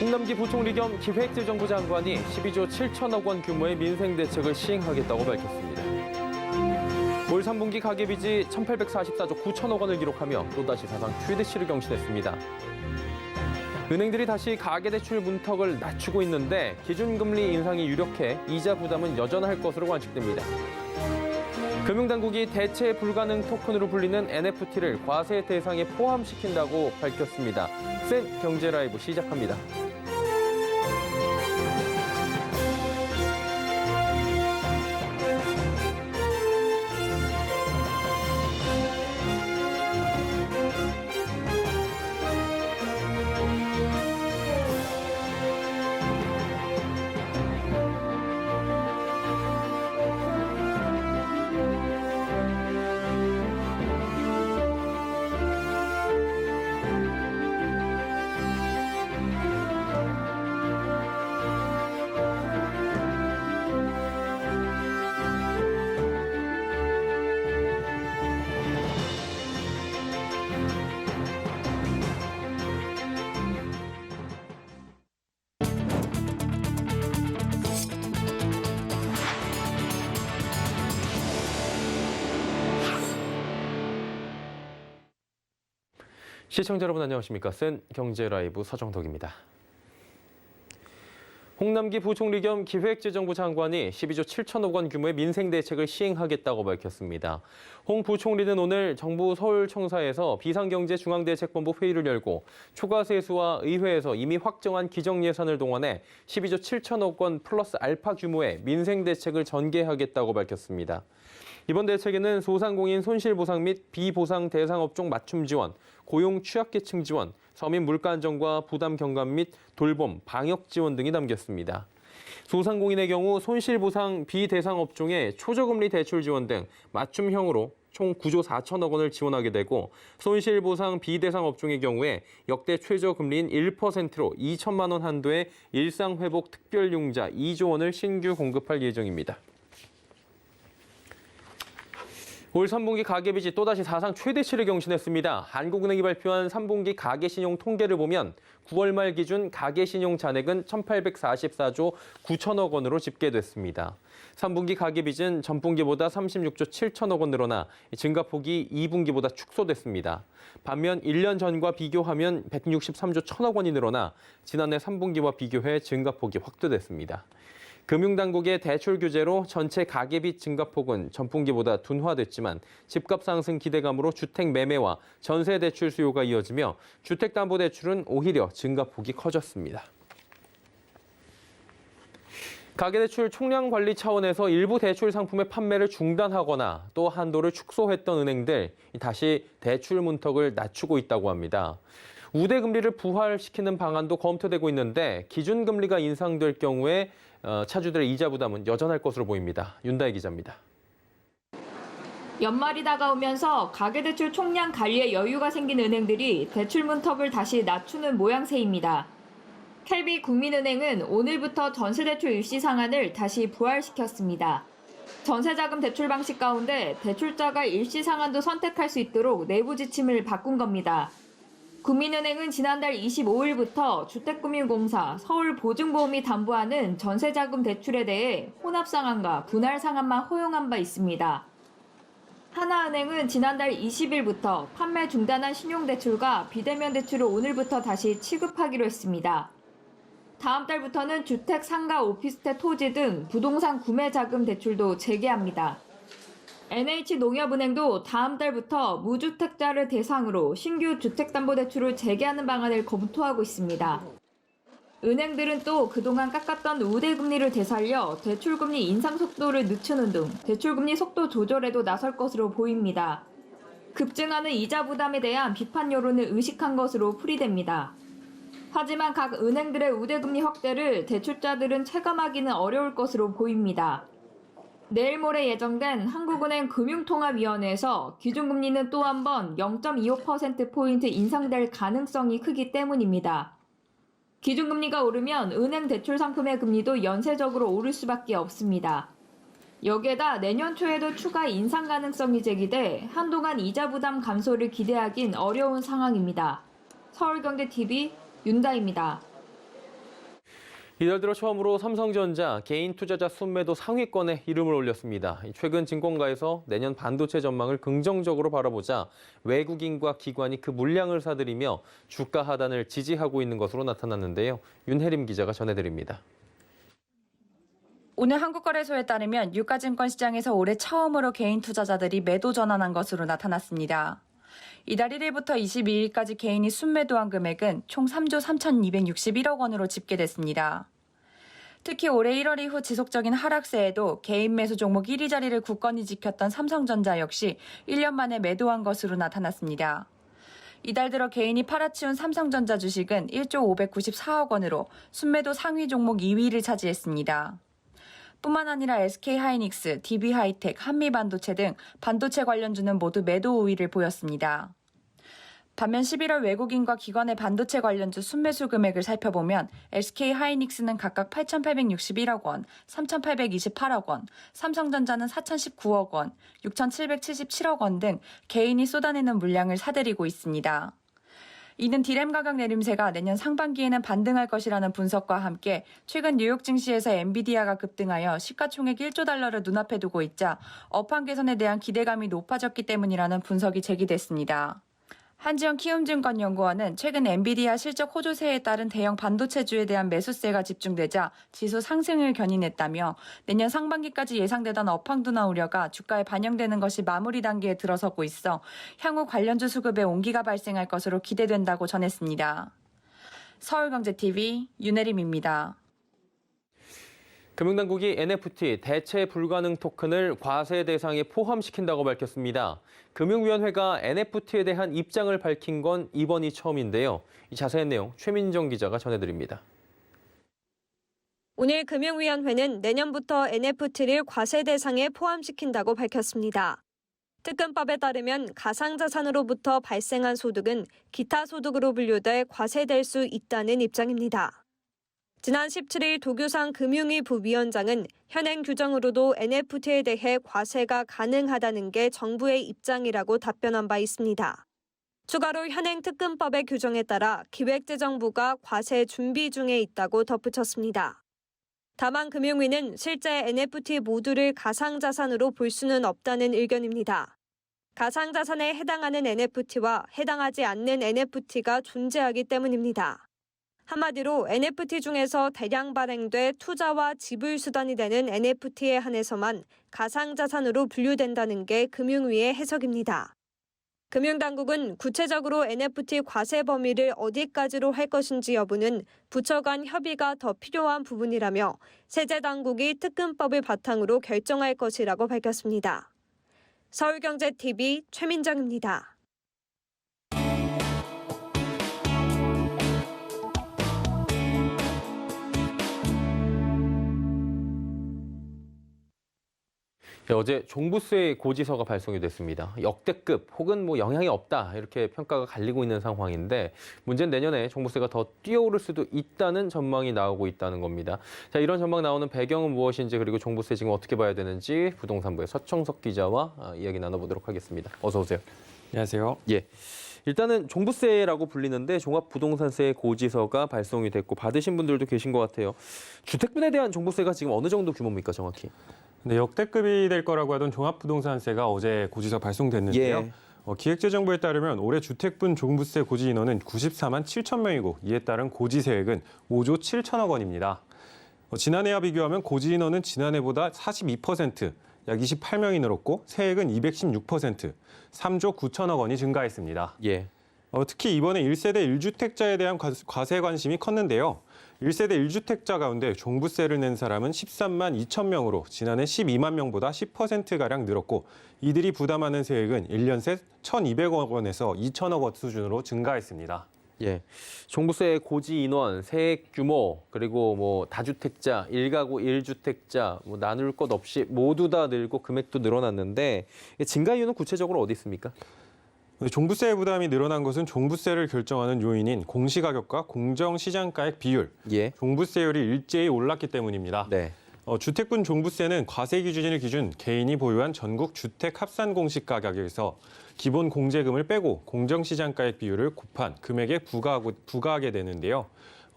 홍남기 부총리 겸 기획재정부 장관이 12조 7천억 원 규모의 민생 대책을 시행하겠다고 밝혔습니다. 올 3분기 가계빚이 1,844조 9천억 원을 기록하며 또다시 사상 최대치를 경신했습니다. 은행들이 다시 가계대출 문턱을 낮추고 있는데 기준금리 인상이 유력해 이자 부담은 여전할 것으로 관측됩니다. 금융당국이 대체 불가능 토큰으로 불리는 NFT를 과세 대상에 포함시킨다고 밝혔습니다. 센 경제 라이브 시작합니다. 시청자 여러분 안녕하십니까? 센 경제 라이브 서정덕입니다. 홍남기 부총리 겸 기획재정부 장관이 12조 7천억 원 규모의 민생 대책을 시행하겠다고 밝혔습니다. 홍 부총리는 오늘 정부 서울청사에서 비상경제중앙대책본부 회의를 열고 초과 세수와 의회에서 이미 확정한 기정 예산을 동원해 12조 7천억 원 플러스 알파 규모의 민생 대책을 전개하겠다고 밝혔습니다. 이번 대책에는 소상공인 손실보상 및 비보상 대상업종 맞춤 지원, 고용 취약계층 지원, 서민 물가 안정과 부담 경감 및 돌봄, 방역 지원 등이 담겼습니다. 소상공인의 경우 손실보상 비대상업종의 초저금리 대출 지원 등 맞춤형으로 총 9조 4천억 원을 지원하게 되고 손실보상 비대상업종의 경우에 역대 최저금리인 1%로 2천만 원 한도의 일상회복 특별융자 2조 원을 신규 공급할 예정입니다. 올 3분기 가계빚이 또다시 사상 최대치를 경신했습니다. 한국은행이 발표한 3분기 가계신용 통계를 보면 9월 말 기준 가계신용 잔액은 1,844조 9천억 원으로 집계됐습니다. 3분기 가계빚은 전분기보다 36조 7천억 원 늘어나 증가폭이 2분기보다 축소됐습니다. 반면 1년 전과 비교하면 163조 1천억 원이 늘어나 지난해 3분기와 비교해 증가폭이 확대됐습니다. 금융당국의 대출 규제로 전체 가계빚 증가폭은 전분기보다 둔화됐지만 집값 상승 기대감으로 주택 매매와 전세 대출 수요가 이어지며 주택담보대출은 오히려 증가폭이 커졌습니다. 가계대출 총량 관리 차원에서 일부 대출 상품의 판매를 중단하거나 또 한도를 축소했던 은행들 다시 대출 문턱을 낮추고 있다고 합니다. 우대금리를 부활시키는 방안도 검토되고 있는데 기준금리가 인상될 경우에 차주들의 이자 부담은 여전할 것으로 보입니다. 윤다혜 기자입니다. 연말이 다가오면서 가계대출 총량 관리에 여유가 생긴 은행들이 대출 문턱을 다시 낮추는 모양새입니다. KB국민은행은 오늘부터 전세대출 일시 상한을 다시 부활시켰습니다. 전세자금 대출 방식 가운데 대출자가 일시 상한도 선택할 수 있도록 내부 지침을 바꾼 겁니다. 국민은행은 지난달 25일부터 주택금융공사, 서울보증보험이 담보하는 전세자금 대출에 대해 혼합상한과 분할상한만 허용한 바 있습니다. 하나은행은 지난달 20일부터 판매 중단한 신용대출과 비대면 대출을 오늘부터 다시 취급하기로 했습니다. 다음 달부터는 주택, 상가, 오피스텔, 토지 등 부동산 구매자금 대출도 재개합니다. NH농협은행도 다음 달부터 무주택자를 대상으로 신규 주택담보대출을 재개하는 방안을 검토하고 있습니다. 은행들은 또 그동안 깎았던 우대금리를 되살려 대출금리 인상 속도를 늦추는 등 대출금리 속도 조절에도 나설 것으로 보입니다. 급증하는 이자 부담에 대한 비판 여론을 의식한 것으로 풀이됩니다. 하지만 각 은행들의 우대금리 확대를 대출자들은 체감하기는 어려울 것으로 보입니다. 내일 모레 예정된 한국은행 금융통합위원회에서 기준금리는 또 한 번 0.25%포인트 인상될 가능성이 크기 때문입니다. 기준금리가 오르면 은행 대출 상품의 금리도 연쇄적으로 오를 수밖에 없습니다. 여기에다 내년 초에도 추가 인상 가능성이 제기돼 한동안 이자 부담 감소를 기대하긴 어려운 상황입니다. 서울경제TV 윤다입니다. 이달 들어 처음으로 삼성전자 개인 투자자 순매도 상위권에 이름을 올렸습니다. 최근 증권가에서 내년 반도체 전망을 긍정적으로 바라보자 외국인과 기관이 그 물량을 사들이며 주가 하단을 지지하고 있는 것으로 나타났는데요. 윤혜림 기자가 전해드립니다. 오늘 한국거래소에 따르면 유가증권 시장에서 올해 처음으로 개인 투자자들이 매도 전환한 것으로 나타났습니다. 이달 1일부터 22일까지 개인이 순매도한 금액은 총 3조 3,261억 원으로 집계됐습니다. 특히 올해 1월 이후 지속적인 하락세에도 개인 매수 종목 1위 자리를 굳건히 지켰던 삼성전자 역시 1년 만에 매도한 것으로 나타났습니다. 이달 들어 개인이 팔아치운 삼성전자 주식은 1조 594억 원으로 순매도 상위 종목 2위를 차지했습니다. 뿐만 아니라 SK하이닉스, DB하이텍, 한미반도체 등 반도체 관련주는 모두 매도 우위를 보였습니다. 반면 11월 외국인과 기관의 반도체 관련주 순매수 금액을 살펴보면 SK하이닉스는 각각 8,861억 원, 3,828억 원, 삼성전자는 4,019억 원, 6,777억 원 등 개인이 쏟아내는 물량을 사들이고 있습니다. 이는 디램 가격 내림세가 내년 상반기에는 반등할 것이라는 분석과 함께 최근 뉴욕 증시에서 엔비디아가 급등하여 시가총액 1조 달러를 눈앞에 두고 있자 업황 개선에 대한 기대감이 높아졌기 때문이라는 분석이 제기됐습니다. 한지영 키움증권연구원은 최근 엔비디아 실적 호조세에 따른 대형 반도체주에 대한 매수세가 집중되자 지수 상승을 견인했다며 내년 상반기까지 예상되던 업황 둔화 우려가 주가에 반영되는 것이 마무리 단계에 들어서고 있어 향후 관련주 수급에 온기가 발생할 것으로 기대된다고 전했습니다. 서울경제TV 윤혜림입니다. 금융당국이 NFT 대체 불가능 토큰을 과세 대상에 포함시킨다고 밝혔습니다. 금융위원회가 NFT에 대한 입장을 밝힌 건 이번이 처음인데요. 이 자세한 내용 최민정 기자가 전해드립니다. 오늘 금융위원회는 내년부터 NFT를 과세 대상에 포함시킨다고 밝혔습니다. 특근법에 따르면 가상자산으로부터 발생한 소득은 기타 소득으로 분류돼 과세될 수 있다는 입장입니다. 지난 17일 도규상 금융위 부위원장은 현행 규정으로도 NFT에 대해 과세가 가능하다는 게 정부의 입장이라고 답변한 바 있습니다. 추가로 현행 특근법의 규정에 따라 기획재정부가 과세 준비 중에 있다고 덧붙였습니다. 다만 금융위는 실제 NFT 모두를 가상자산으로 볼 수는 없다는 의견입니다. 가상자산에 해당하는 NFT와 해당하지 않는 NFT가 존재하기 때문입니다. 한마디로 NFT 중에서 대량 발행돼 투자와 지불 수단이 되는 NFT에 한해서만 가상자산으로 분류된다는 게 금융위의 해석입니다. 금융당국은 구체적으로 NFT 과세 범위를 어디까지로 할 것인지 여부는 부처 간 협의가 더 필요한 부분이라며 세제당국이 특근법을 바탕으로 결정할 것이라고 밝혔습니다. 서울경제TV 최민정입니다. 어제 종부세 고지서가 발송이 됐습니다. 역대급 혹은 영향이 없다 이렇게 평가가 갈리고 있는 상황인데 문제는 내년에 종부세가 더 뛰어오를 수도 있다는 전망이 나오고 있다는 겁니다. 자, 이런 전망 나오는 배경은 무엇인지 그리고 종부세 지금 어떻게 봐야 되는지 부동산부의 서청석 기자와 이야기 나눠보도록 하겠습니다. 어서 오세요. 안녕하세요. 예. 일단은 종부세라고 불리는데 종합부동산세 고지서가 발송이 됐고 받으신 분들도 계신 것 같아요. 주택분에 대한 종부세가 지금 어느 정도 규모입니까, 정확히? 네, 역대급이 될 거라고 하던 종합부동산세가 어제 고지서 발송됐는데요. 예. 기획재정부에 따르면 올해 주택분 종부세 고지 인원은 94만 7천 명이고 이에 따른 고지세액은 5조 7천억 원입니다. 지난해와 비교하면 고지 인원은 지난해보다 42%, 약 28명이 늘었고 세액은 216%, 3조 9천억 원이 증가했습니다. 예. 특히 이번에 1세대 1주택자에 대한 과세 관심이 컸는데요. 1세대 1주택자 가운데 종부세를 낸 사람은 13만 2천 명으로 지난해 12만 명보다 10%가량 늘었고 이들이 부담하는 세액은 1년 새 1,200억 원에서 2천억 원 수준으로 증가했습니다. 예. 종부세 고지 인원, 세액 규모, 그리고 다주택자, 1가구 1주택자, 나눌 것 없이 모두 다 늘고 금액도 늘어났는데 증가 이유는 구체적으로 어디 있습니까? 종부세 부담이 늘어난 것은 종부세를 결정하는 요인인 공시가격과 공정시장가액 비율, 예. 종부세율이 일제히 올랐기 때문입니다. 네. 주택분 종부세는 과세 기준일 기준 개인이 보유한 전국 주택 합산 공시 가격에서 기본 공제금을 빼고 공정시장가액 비율을 곱한 금액에 부과하게 되는데요.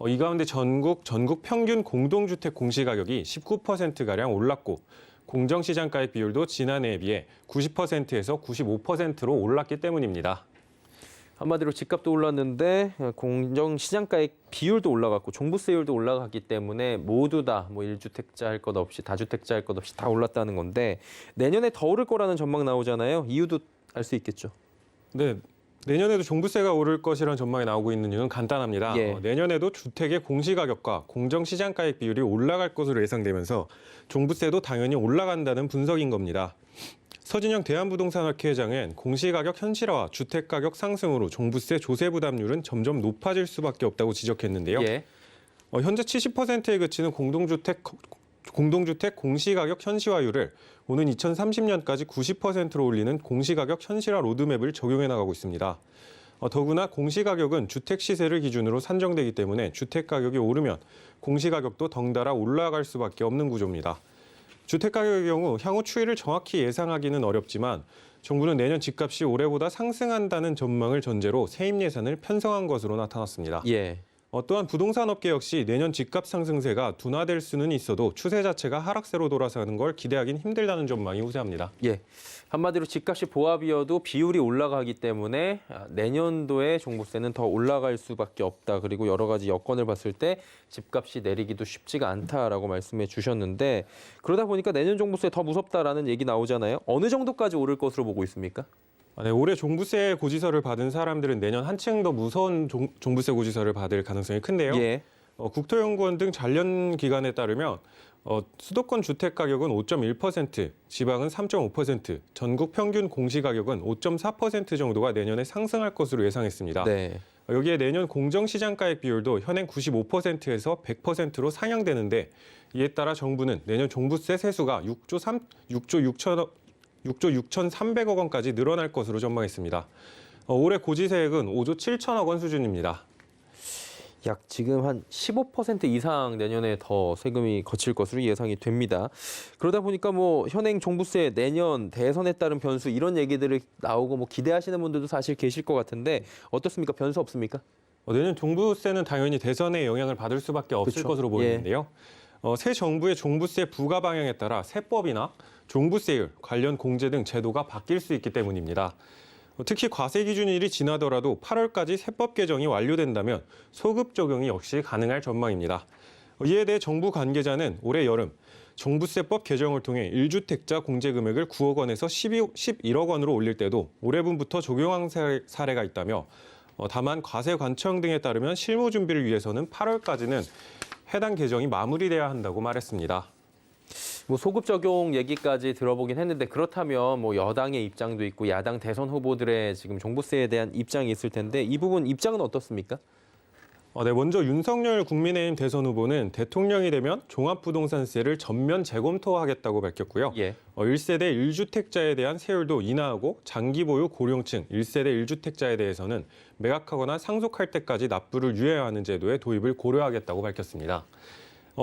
이 가운데 전국 평균 공동주택 공시가격이 19%가량 올랐고 공정시장가액 비율도 지난해에 비해 90%에서 95%로 올랐기 때문입니다. 한마디로 집값도 올랐는데 공정시장가액 비율도 올라갔고 종부세율도 올라갔기 때문에 모두 다 뭐 1주택자 할 것 없이 다주택자 할 것 없이 다 올랐다는 건데 내년에 더 오를 거라는 전망 나오잖아요. 이유도 알 수 있겠죠. 네, 내년에도 종부세가 오를 것이라는 전망이 나오고 있는 이유는 간단합니다. 예. 내년에도 주택의 공시가격과 공정시장가액 비율이 올라갈 것으로 예상되면서 종부세도 당연히 올라간다는 분석인 겁니다. 서진영 대한부동산학회 회장은 공시가격 현실화와 주택가격 상승으로 종부세 조세 부담률은 점점 높아질 수밖에 없다고 지적했는데요. 예. 현재 70%에 그치는 공동주택 공시가격 현실화율을 오는 2030년까지 90%로 올리는 공시가격 현실화 로드맵을 적용해 나가고 있습니다. 더구나 공시가격은 주택 시세를 기준으로 산정되기 때문에 주택가격이 오르면 공시가격도 덩달아 올라갈 수밖에 없는 구조입니다. 주택가격의 경우 향후 추이를 정확히 예상하기는 어렵지만 정부는 내년 집값이 올해보다 상승한다는 전망을 전제로 세입 예산을 편성한 것으로 나타났습니다. 예. 또한 부동산 업계 역시 내년 집값 상승세가 둔화될 수는 있어도 추세 자체가 하락세로 돌아서는 걸 기대하긴 힘들다는 전망이 우세합니다. 예. 한마디로 집값이 보합이어도 비율이 올라가기 때문에 내년도에 종부세는 더 올라갈 수밖에 없다. 그리고 여러 가지 여건을 봤을 때 집값이 내리기도 쉽지가 않다라고 말씀해 주셨는데 그러다 보니까 내년 종부세 더 무섭다라는 얘기 나오잖아요. 어느 정도까지 오를 것으로 보고 있습니까? 네, 올해 종부세 고지서를 받은 사람들은 내년 한층 더 무서운 종부세 고지서를 받을 가능성이 큰데요. 예. 국토연구원 등 관련 기관에 따르면 수도권 주택 가격은 5.1%, 지방은 3.5%, 전국 평균 공시가격은 5.4% 정도가 내년에 상승할 것으로 예상했습니다. 네. 여기에 내년 공정시장가액 비율도 현행 95%에서 100%로 상향되는데 이에 따라 정부는 내년 종부세 세수가 6조 6,300억 원까지 늘어날 것으로 전망했습니다. 올해 고지세액은 5조 7천억 원 수준입니다. 약 지금 한 15% 이상 내년에 더 세금이 거칠 것으로 예상이 됩니다. 그러다 보니까 뭐 현행 종부세 내년 대선에 따른 변수 이런 얘기들이 나오고 뭐 기대하시는 분들도 사실 계실 것 같은데 어떻습니까? 변수 없습니까? 내년 종부세는 당연히 대선에 영향을 받을 수밖에 없을 그렇죠. 것으로 보이는데요. 새 정부의 종부세 부과 방향에 따라 세법이나 종부세율, 관련 공제 등 제도가 바뀔 수 있기 때문입니다. 특히 과세 기준일이 지나더라도 8월까지 세법 개정이 완료된다면 소급 적용이 역시 가능할 전망입니다. 이에 대해 정부 관계자는 올해 여름 종부세법 개정을 통해 1주택자 공제 금액을 9억 원에서 11억 원으로 올릴 때도 올해분부터 적용한 사례가 있다며 다만 과세 관청 등에 따르면 실무 준비를 위해서는 8월까지는 해당 개정이 마무리돼야 한다고 말했습니다. 뭐 소급 적용 얘기까지 들어보긴 했는데 그렇다면 뭐 여당의 입장도 있고 야당 대선 후보들의 지금 종부세에 대한 입장이 있을 텐데 이 부분 입장은 어떻습니까? 네, 먼저 윤석열 국민의힘 대선 후보는 대통령이 되면 종합부동산세를 전면 재검토하겠다고 밝혔고요. 예. 1세대 1주택자에 대한 세율도 인하하고 장기 보유 고령층 1세대 1주택자에 대해서는 매각하거나 상속할 때까지 납부를 유예하는 제도의 도입을 고려하겠다고 밝혔습니다.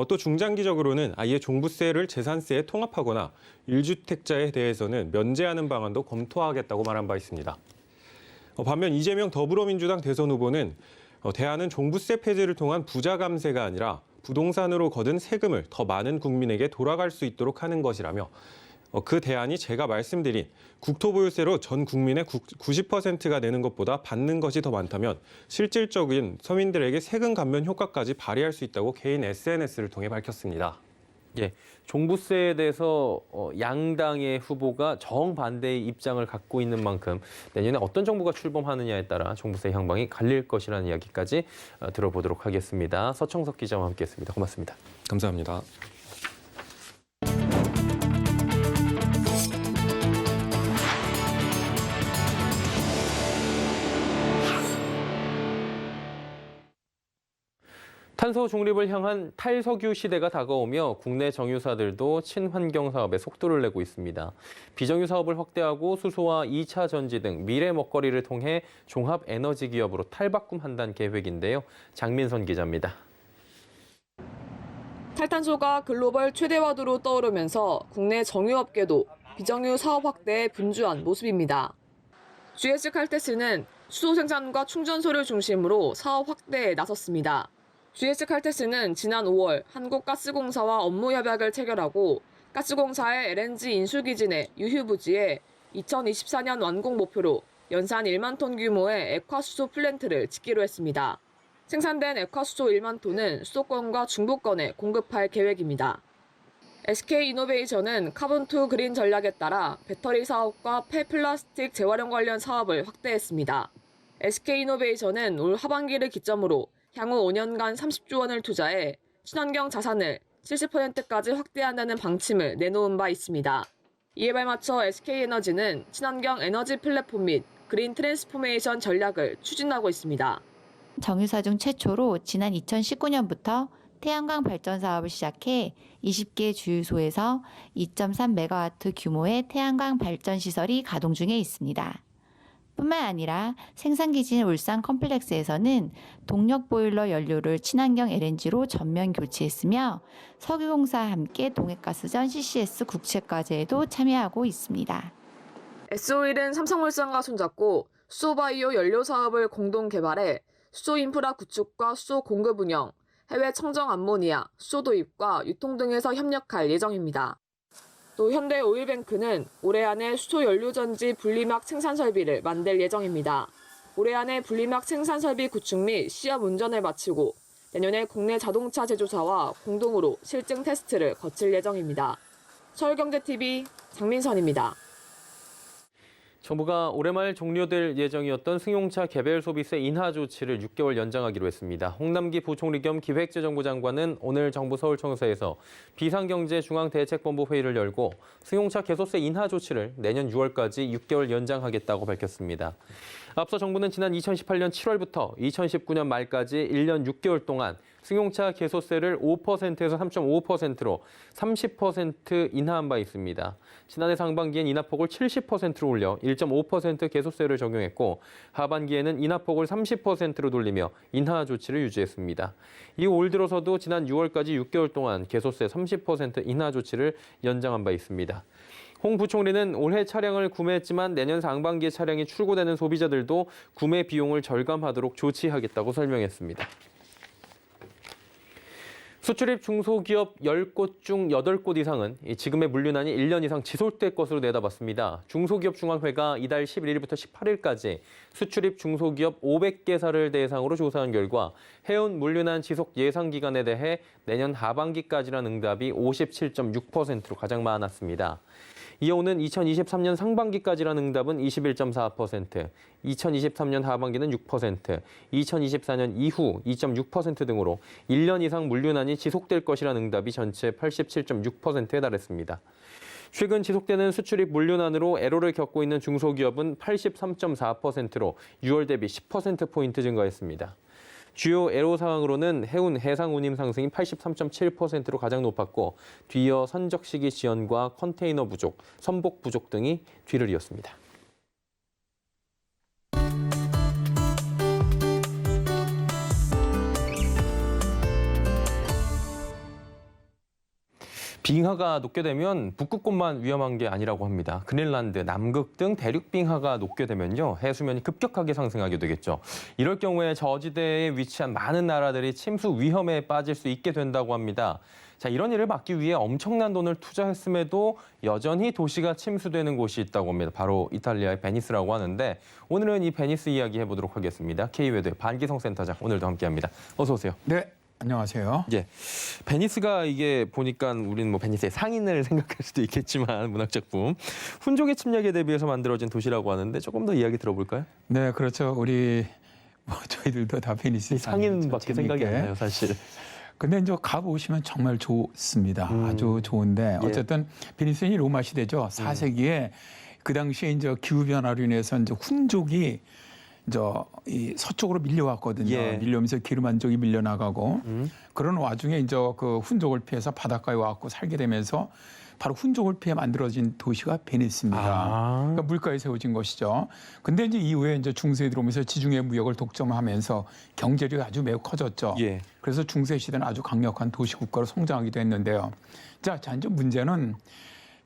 또 중장기적으로는 아예 종부세를 재산세에 통합하거나 1주택자에 대해서는 면제하는 방안도 검토하겠다고 말한 바 있습니다. 반면 이재명 더불어민주당 대선 후보는 대안은 종부세 폐지를 통한 부자 감세가 아니라 부동산으로 거둔 세금을 더 많은 국민에게 돌아갈 수 있도록 하는 것이라며 그 대안이 제가 말씀드린 국토보유세로 전 국민의 90%가 내는 것보다 받는 것이 더 많다면 실질적인 서민들에게 세금 감면 효과까지 발휘할 수 있다고 개인 SNS를 통해 밝혔습니다. 예, 종부세에 대해서 양당의 후보가 정반대의 입장을 갖고 있는 만큼 내년에 어떤 정부가 출범하느냐에 따라 종부세 향방이 갈릴 것이라는 이야기까지 들어보도록 하겠습니다. 서청석 기자와 함께했습니다. 고맙습니다. 감사합니다. 탄소 중립을 향한 탈석유 시대가 다가오며 국내 정유사들도 친환경 사업에 속도를 내고 있습니다. 비정유 사업을 확대하고 수소와 2차 전지 등 미래 먹거리를 통해 종합 에너지 기업으로 탈바꿈한다는 계획인데요. 장민선 기자입니다. 탈탄소가 글로벌 최대화도로 떠오르면서 국내 정유업계도 비정유 사업 확대에 분주한 모습입니다. GS 칼텍스는 수소 생산과 충전소를 중심으로 사업 확대에 나섰습니다. GS 칼텍스는 지난 5월 한국가스공사와 업무 협약을 체결하고 가스공사의 LNG 인수기지 내 유휴부지에 2024년 완공 목표로 연산 1만 톤 규모의 액화수소 플랜트를 짓기로 했습니다. 생산된 액화수소 1만 톤은 수도권과 중부권에 공급할 계획입니다. SK이노베이션은 카본2 그린 전략에 따라 배터리 사업과 폐플라스틱 재활용 관련 사업을 확대했습니다. SK이노베이션은 올 하반기를 기점으로 향후 5년간 30조 원을 투자해 친환경 자산을 70%까지 확대한다는 방침을 내놓은 바 있습니다. 이에 발맞춰 SK에너지는 친환경 에너지 플랫폼 및 그린 트랜스포메이션 전략을 추진하고 있습니다. 정유사 중 최초로 지난 2019년부터 태양광 발전 사업을 시작해 20개 주유소에서 2.3메가와트 규모의 태양광 발전 시설이 가동 중에 있습니다. 뿐만 아니라 생산기지인 울산 컴플렉스에서는 동력 보일러 연료를 친환경 LNG로 전면 교체했으며 석유공사와 함께 동해가스전 CCS 국책 과제에도 참여하고 있습니다. S-오일은 삼성물산과 손잡고 수소바이오 연료 사업을 공동 개발해 수소 인프라 구축과 수소 공급 운영, 해외 청정 암모니아, 수소 도입과 유통 등에서 협력할 예정입니다. 또 현대오일뱅크는 올해 안에 수소 연료전지 분리막 생산 설비를 만들 예정입니다. 올해 안에 분리막 생산 설비 구축 및 시험 운전을 마치고 내년에 국내 자동차 제조사와 공동으로 실증 테스트를 거칠 예정입니다. 서울경제TV 장민선입니다. 정부가 올해 말 종료될 예정이었던 승용차 개별 소비세 인하 조치를 6개월 연장하기로 했습니다. 홍남기 부총리 겸 기획재정부 장관은 오늘 정부 서울청사에서 비상경제중앙대책본부 회의를 열고 승용차 개소세 인하 조치를 내년 6월까지 6개월 연장하겠다고 밝혔습니다. 앞서 정부는 지난 2018년 7월부터 2019년 말까지 1년 6개월 동안 승용차 개소세를 5%에서 3.5%로 30% 인하한 바 있습니다. 지난해 상반기엔 인하폭을 70%로 올려 1.5% 개소세를 적용했고 하반기에는 인하폭을 30%로 돌리며 인하 조치를 유지했습니다. 이후 올 들어서도 지난 6월까지 6개월 동안 개소세 30% 인하 조치를 연장한 바 있습니다. 홍 부총리는 올해 차량을 구매했지만 내년 상반기에 차량이 출고되는 소비자들도 구매 비용을 절감하도록 조치하겠다고 설명했습니다. 수출입 중소기업 10곳 중 8곳 이상은 지금의 물류난이 1년 이상 지속될 것으로 내다봤습니다. 중소기업중앙회가 이달 11일부터 18일까지 수출입 중소기업 500개사를 대상으로 조사한 결과 해운 물류난 지속 예상 기간에 대해 내년 하반기까지란 응답이 57.6%로 가장 많았습니다. 이어오는 2023년 상반기까지라는 응답은 21.4%, 2023년 하반기는 6%, 2024년 이후 2.6% 등으로 1년 이상 물류난이 지속될 것이라는 응답이 전체 87.6%에 달했습니다. 최근 지속되는 수출입 물류난으로 애로를 겪고 있는 중소기업은 83.4%로 6월 대비 10%포인트 증가했습니다. 주요 애로 사항으로는 해운 해상 운임 상승이 83.7%로 가장 높았고 뒤이어 선적 시기 지연과 컨테이너 부족, 선복 부족 등이 뒤를 이었습니다. 빙하가 녹게 되면 북극권만 위험한 게 아니라고 합니다. 그린란드, 남극 등 대륙 빙하가 녹게 되면요, 해수면이 급격하게 상승하게 되겠죠. 이럴 경우에 저지대에 위치한 많은 나라들이 침수 위험에 빠질 수 있게 된다고 합니다. 자, 이런 일을 막기 위해 엄청난 돈을 투자했음에도 여전히 도시가 침수되는 곳이 있다고 합니다. 바로 이탈리아의 베니스라고 하는데 오늘은 이 베니스 이야기 해보도록 하겠습니다. K웨드 반기성 센터장 오늘도 함께합니다. 어서 오세요. 네, 안녕하세요. 예, 베니스가 이게 보니까 우리는 뭐 베니스의 상인을 생각할 수도 있겠지만 문학 작품 훈족의 침략에 대비해서 만들어진 도시라고 하는데 조금 더 이야기 들어볼까요? 네, 그렇죠. 우리 저희들도 다 베니스 상인밖에 생각이 안 나요, 사실. 근데 이제 가보시면 정말 좋습니다. 아주 좋은데 어쨌든 베니스는 로마 시대죠. 4세기에 그 당시에 이제 기후 변화로 인해서 이제 훈족이 이 서쪽으로 밀려왔거든요. 예. 밀려오면서 게르만족이 밀려나가고 그런 와중에 이제 그 훈족을 피해서 바닷가에 와갖고 살게 되면서 바로 훈족을 피해 만들어진 도시가 베니스입니다. 그러니까 물가에 세워진 것이죠. 근데 이제 이후에 이제 중세에 들어오면서 지중해 무역을 독점하면서 경제력이 아주 매우 커졌죠. 예. 그래서 중세 시대는 아주 강력한 도시 국가로 성장하기도 했는데요. 자, 이제 문제는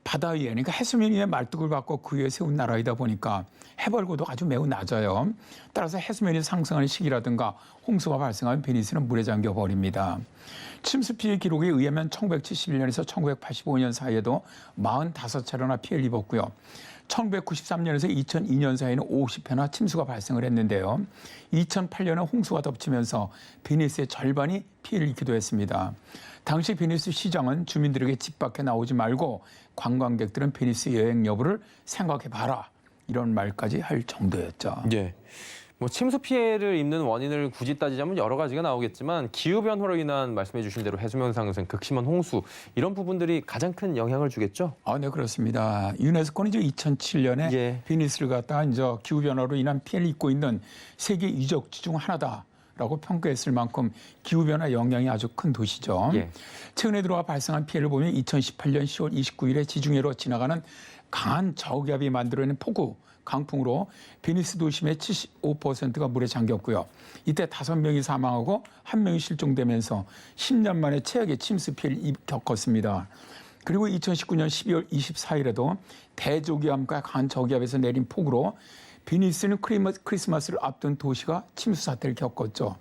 바다 위에, 그러니까 해수면 위에 말뚝을 박고 그 위에 세운 나라이다 보니까 해발고도 아주 매우 낮아요. 따라서 해수면이 상승하는 시기라든가 홍수가 발생하면 베니스는 물에 잠겨 버립니다. 침수 피해 기록에 의하면 1971년에서 1985년 사이에도 45차례나 피해를 입었고요. 1993년에서 2002년 사이에는 50회나 침수가 발생을 했는데요. 2008년에 홍수가 덮치면서 베니스의 절반이 피해를 입기도 했습니다. 당시 베니스 시장은 주민들에게 집 밖에 나오지 말고 관광객들은 베니스 여행 여부를 생각해봐라. 이런 말까지 할 정도였죠. 예. 뭐 침수 피해를 입는 원인을 굳이 따지자면 여러 가지가 나오겠지만 기후 변화로 인한 말씀해 주신 대로 해수면 상승, 극심한 홍수 이런 부분들이 가장 큰 영향을 주겠죠? 네, 그렇습니다. 유네스코는 이제 2007년에 예. 베니스를 갖다가 이제 기후 변화로 인한 피해를 입고 있는 세계 유적지 중 하나다라고 평가했을 만큼 기후 변화 영향이 아주 큰 도시죠. 예. 최근에 들어와 발생한 피해를 보면 2018년 10월 29일에 지중해로 지나가는 강한 저기압이 만들어낸 폭우, 강풍으로 베니스 도심의 75%가 물에 잠겼고요. 이때 5명이 사망하고 1명이 실종되면서 10년 만에 최악의 침수 피해를 겪었습니다. 그리고 2019년 12월 24일에도 대저기압과 강한 저기압에서 내린 폭우로 베니스는 크리스마스를 앞둔 도시가 침수 사태를 겪었죠.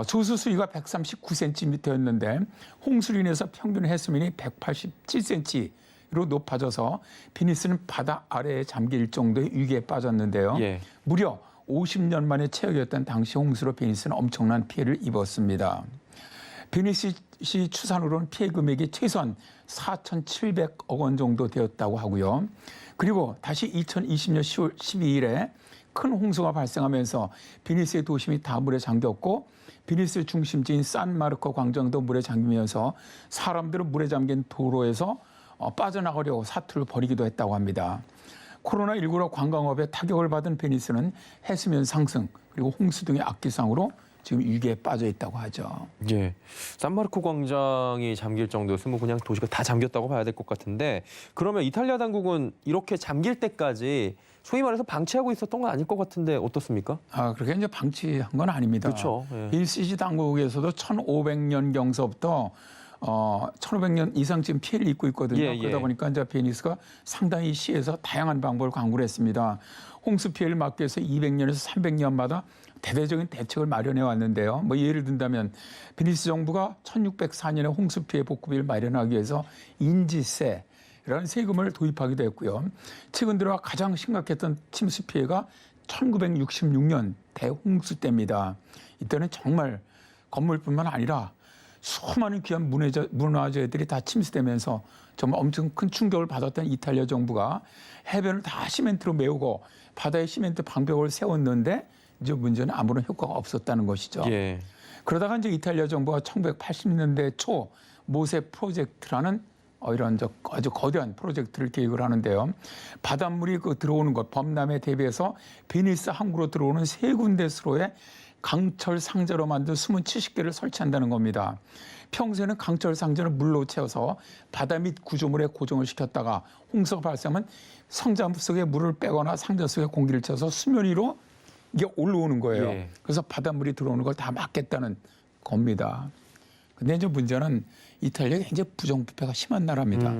조수 수위가 139cm였는데 홍수로 인해서 평균 해수면이 187cm로 높아져서 베니스는 바다 아래에 잠길 정도의 위기에 빠졌는데요. 예. 무려 50년 만에 최악이었던 당시 홍수로 베니스는 엄청난 피해를 입었습니다. 베니스시 추산으로는 피해 금액이 최소한 4,700억 원 정도 되었다고 하고요. 그리고 다시 2020년 10월 12일에 큰 홍수가 발생하면서 베니스의 도심이 다 물에 잠겼고 베니스 중심지인 산마르코 광장도 물에 잠기면서 사람들은 물에 잠긴 도로에서 빠져나가려고 사투를 벌이기도 했다고 합니다. 코로나19로 관광업에 타격을 받은 베니스는 해수면 상승 그리고 홍수 등의 악기상으로 지금 위기에 빠져 있다고 하죠. 예. 산마르코 광장이 잠길 정도였으면 그냥 도시가 다 잠겼다고 봐야 될 것 같은데 그러면 이탈리아 당국은 이렇게 잠길 때까지 소위 말해서 방치하고 있었던 건 아닐 것 같은데 어떻습니까? 그렇게 이제 방치한 건 아닙니다. 그렇죠. 예. 베니스 당국에서도 1500년경서부터 1500년 이상 지금 피해를 입고 있거든요. 예, 예. 그러다 보니까 이제 베니스가 상당히 시에서 다양한 방법을 강구를 했습니다. 홍수 피해를 막기 위해서 200년에서 300년마다 대대적인 대책을 마련해 왔는데요. 뭐 예를 든다면 베니스 정부가 1604년에 홍수 피해 복구비를 마련하기 위해서 인지세라는 세금을 도입하기도 했고요. 최근 들어 가장 심각했던 침수 피해가 1966년 대홍수 때입니다. 이때는 정말 건물뿐만 아니라 수많은 귀한 문화재들이 다 침수되면서 정말 엄청 큰 충격을 받았던 이탈리아 정부가 해변을 다 시멘트로 메우고 바다에 시멘트 방벽을 세웠는데 이제 문제는 아무런 효과가 없었다는 것이죠. 예. 그러다가 이제 이탈리아 정부가 1980년대 초 모세 프로젝트라는 이런 아주 거대한 프로젝트를 계획을 하는데요. 바닷물이 들어오는 것, 범람에 대비해서 베니스 항구로 들어오는 3군데 수로에 강철 상자로 만든 숨은 70개를 설치한다는 겁니다. 평소에는 강철 상자를 물로 채워서 바다 밑 구조물에 고정을 시켰다가 홍수가 발생하면 상자 속에 물을 빼거나 상자 속에 공기를 채워서 수면 위로 이게 올라오는 거예요. 예. 그래서 바닷물이 들어오는 걸 다 막겠다는 겁니다. 근데 이제 문제는 이탈리아가 굉장히 부정부패가 심한 나라입니다.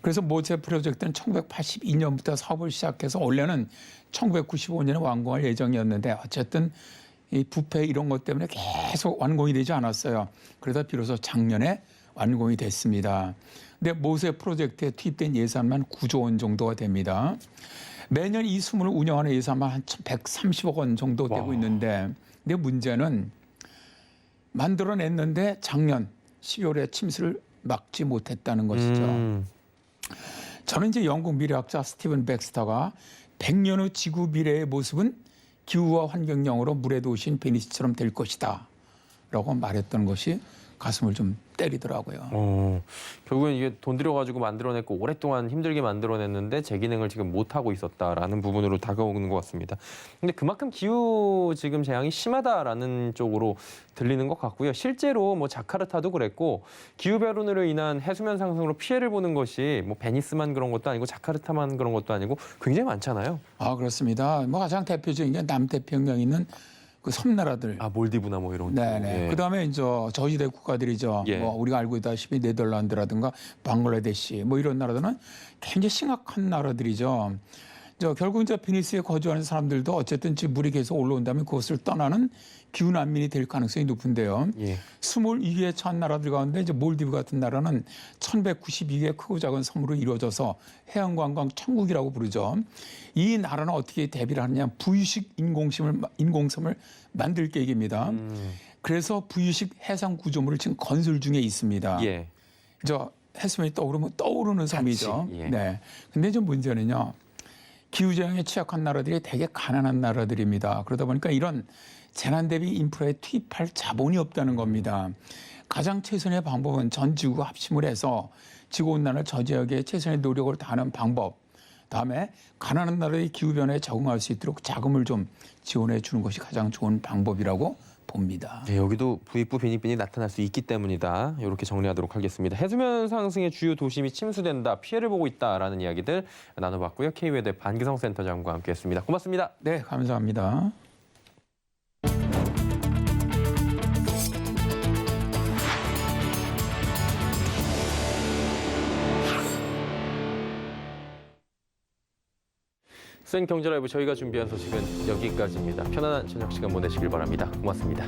그래서 모세 프로젝트는 1982년부터 사업을 시작해서 원래는 1995년에 완공할 예정이었는데 어쨌든 이 부패 이런 것 때문에 계속 완공이 되지 않았어요. 그러다 비로소 작년에 완공이 됐습니다. 근데 모세 프로젝트에 투입된 예산만 9조 원 정도가 됩니다. 매년 이 수문을 운영하는 예산만 한 130억 원 정도 되고 있는데 근데 문제는 만들어냈는데 작년 12월에 침수를 막지 못했다는 것이죠. 저는 이제 영국 미래학자 스티븐 백스터가 100년 후 지구 미래의 모습은 기후와 환경령으로 물의 도시인 베니스처럼 될 것이다 라고 말했던 것이 가슴을 좀 때리더라고요. 결국엔 이게 돈 들여가지고 만들어냈고 오랫동안 힘들게 만들어냈는데 제 기능을 지금 못하고 있었다라는 부분으로 다가오는 것 같습니다. 근데 그만큼 기후 지금 재앙이 심하다라는 쪽으로 들리는 것 같고요. 실제로 뭐 자카르타도 그랬고 기후 변화로 인한 해수면 상승으로 피해를 보는 것이 뭐 베니스만 그런 것도 아니고 자카르타만 그런 것도 아니고 굉장히 많잖아요. 그렇습니다. 뭐 가장 대표적인 게 남태평양에 있는 그 섬나라들. 아, 몰디브나 뭐 이런. 네네. 예. 그다음에 이제 저지대 국가들이죠. 예. 뭐 우리가 알고 있다시피 네덜란드라든가 방글라데시 뭐 이런 나라들은 굉장히 심각한 나라들이죠. 결국 이제 베니스에 거주하는 사람들도 어쨌든 지금 물이 계속 올라온다면 그것을 떠나는 기후 난민이 될 가능성이 높은데요. 예. 22개의 처한 나라들 가운데 이제 몰디브 같은 나라는 1192개의 크고 작은 섬으로 이루어져서 해양 관광 천국이라고 부르죠. 이 나라는 어떻게 대비를 하느냐? 부유식 인공섬을 만들 계획입니다. 그래서 부유식 해상 구조물을 지금 건설 중에 있습니다. 예. 해수면이 떠오르는 섬이죠. 예. 네. 근데 좀 문제는요. 기후재앙에 취약한 나라들이 되게 가난한 나라들입니다. 그러다 보니까 이런 재난 대비 인프라에 투입할 자본이 없다는 겁니다. 가장 최선의 방법은 전 지구가 합심을 해서 지구온난화를 저지하기에 최선의 노력을 다하는 방법. 다음에 가난한 나라의 기후변화에 적응할 수 있도록 자금을 좀 지원해 주는 것이 가장 좋은 방법이라고 봅니다. 네, 여기도 부익부 빈익빈이 나타날 수 있기 때문이다. 이렇게 정리하도록 하겠습니다. 해수면 상승의 주요 도심이 침수된다, 피해를 보고 있다라는 이야기들 나눠봤고요. K웨더 반기성 센터장과 함께했습니다. 고맙습니다. 네, 감사합니다. 센 경제라이브 저희가 준비한 소식은 여기까지입니다. 편안한 저녁 시간 보내시길 바랍니다. 고맙습니다.